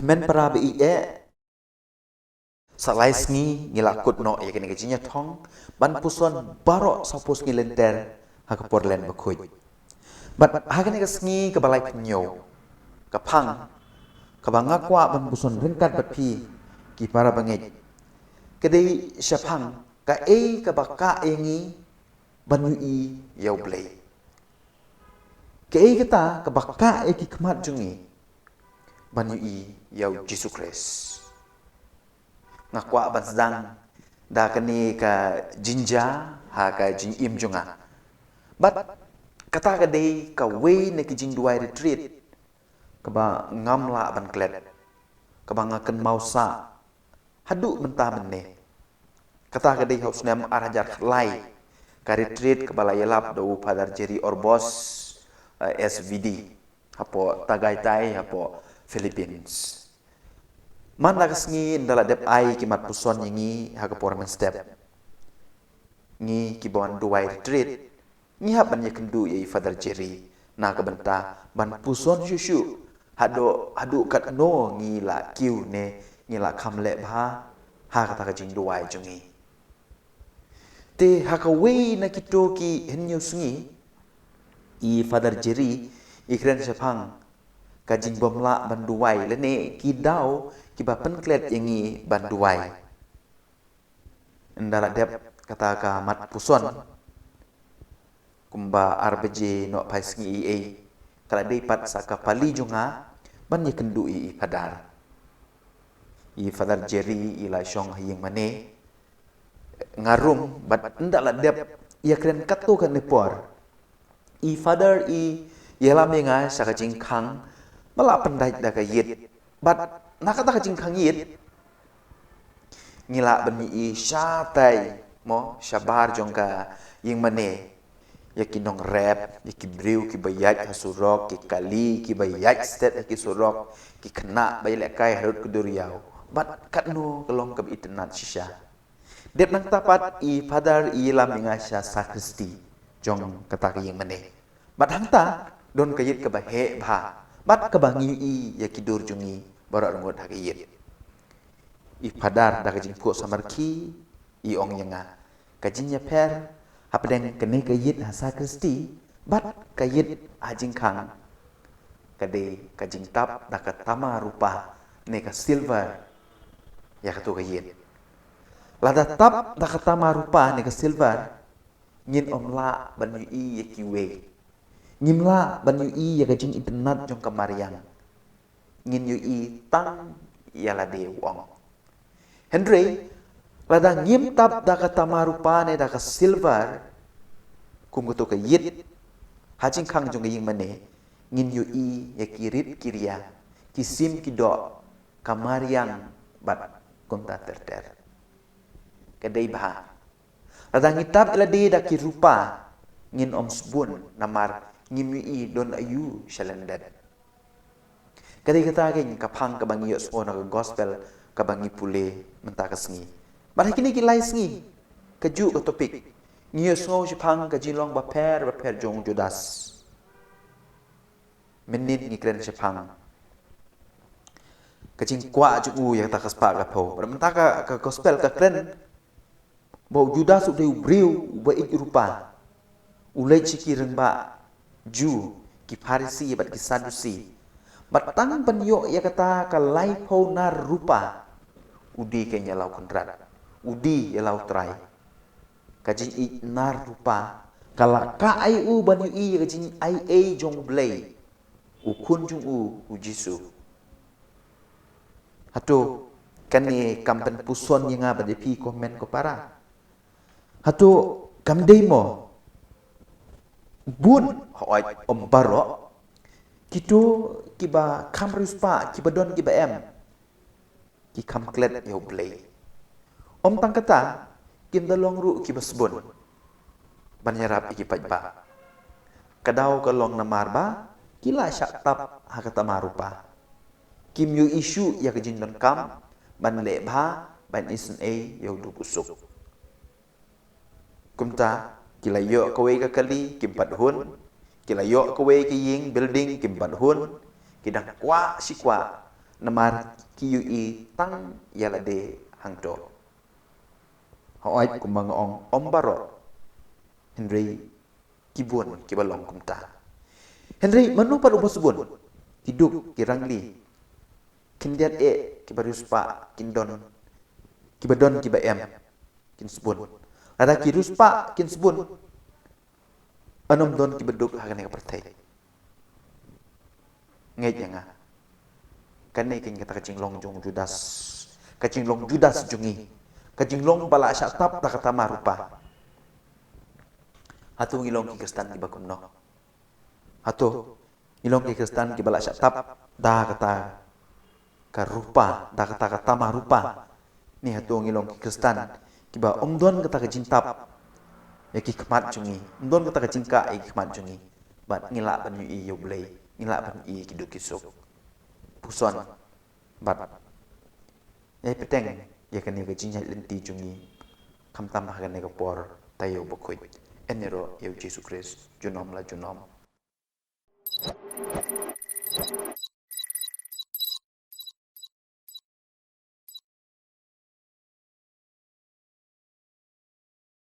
men para bi salai sngi ngilakut no ya kene gajinya thong ban puson baro sapos ngilenter hakapor len bakhuj bat hakane ka sngi ka balai pnyo ka phang ka banga kwa ban puson ringkat bat phi ki para bangai kedai syafang ka ka baka engi ban ui yau blai ka kata ka baka ki khmat jungi ban ui yau Jesus Christ ngakwa ban sedang da kani ka jinja ha ka jin im junga bat kata ka dei ka we ne ki jing duai retreat ka ba ngam la ban klet ka ba ngakan mausa hadu mentah menne kata ka dei haus nem arajar lai ka retreat ka bala yelap do Father Jerry Orbos SVD hapo Tagaytay hapo Philippines man lagas ngi ndala dep ai ki mat puson ngi ha ka por men step ngi ki bon duai retreat ngi ha ban yekendu ye Father Jerry na ka benta ban puson shushu hadu kat no ngi la kiu ne ngi la kham le bha ha ka ta ka jing duai jungi te ha ka we na kito ki henyo sungi i Father Jerry ikren sepang ka jing bomla ban duai le ne ki dau ki ba penklet yangi ban duai ndala dep kata ka mat puson kumba RBJ no pais ngi kala dei pat saka pali junga ban ye kendu i padar i Father Jerry i la shong hayeng mane ngarum bat ndala dep ya kren katu kan nepor i Father i yelam yenga saka jingkhang mala pendai da ka yit bat nakata ka jingkhang yit ngila ban i syatai mo syabar jongka yeng mane yakinong rap yaki briu ki bayat hasurok ki kali ki bayat stet ki surok ki kena bayat kai harut kuduriau bat katnu kelong ke internet shisha dep nang tapat i Father i lam ingasya sakristi jong kata ki yeng mane bat hangta don kayit ke bahe bha bat ke bangi i yakidur jungi barak ngot hakiyit i Padar da kajing pu samarki i ong yenga kajing per hapdeng kene kayit hasa Kristi bat kayit hajing khang kade kajing tap da katama rupa ne ka silver ya katu kayit lada tap da katama rupa ne ka silver ngin omla ban i yakiwe ngimla ban i ya kajing internet jong kamariang ngin i tang ya la de wong Henry lada ngim tap da ka tamarupa ne da ka silver kum to ka yit hajing khang jong ying mane ngin i ya kirit kiria kisim kido kamariang bat kum ta terter kadai bah lada ngitap ila de da ki rupa ngin om sbun namar ngim i don ayu shalandat kadai kata king kapang ka bangi yos ona gospel ka bangi pule mentakasngi bar kini ki lai sngi kaju ka topik ngiyo sngo jipang ka jilong ba per jong judas menit ngi kren jipang ka jing kwa ju yang takas pa ka po bar mentaka ka gospel ka kren bo judas u deu briu ba ik rupa ulai chiki rengba ju ki farisi bat ki sadusi batang penyo ya kata ka lai po na rupa udi kenya lau kontrat udi ya lau try kaji i nar rupa kala ka ai u ban yu i kaji ai jong blai u kun jung u jisu hatu kani kampen puson yang ba de pi komen ko para hatu kam demo bun hoi om baro kitu kiba kamrus pa kiba don kiba em ki kam klet yo blai om tang kata kim dalong ru ki basbon banyarap iki pajba kadau kalong namar ba kila syak tap ha kata marupa kim yu isu ya kejin don kam ban le bha ban isen yo du busuk kumta kila yo kowe ka kali kim pat hun kila yo kowe ki ying building kim pat hun kidang kwa sikwa namar ki yu i tang yala de hangto hoai kumang ong ombaro Henry kibun kibalong kumta Henry manu palu bosbun tiduk kirangli kindiat kibaruspa kindon kibadon kibaem kinsbun ada kiruspa kinsbun anom don kibaduk hagane kapertai ngej nga kanai kin kata kacing jong judas kacing long judas jungi kacing long bala syatap tak kata marupa atu ngilong ki kristan di bakumno atu ngilong ki kristan ki bala syatap dah kata karupa dah kata marupa ni atu ngilong ki kristan ki ba omdon kata kacintap ya ki kemat jungi omdon kata kacingka ki kemat jungi bat ngilak ban yu i yoblei ngilak ban i kiduk kisuk puson bat ya peteng ya kan ni gajinya lenti jungi kam tambah kan ni kapor tayo bokoi enero ya Jesus Christ junom la junom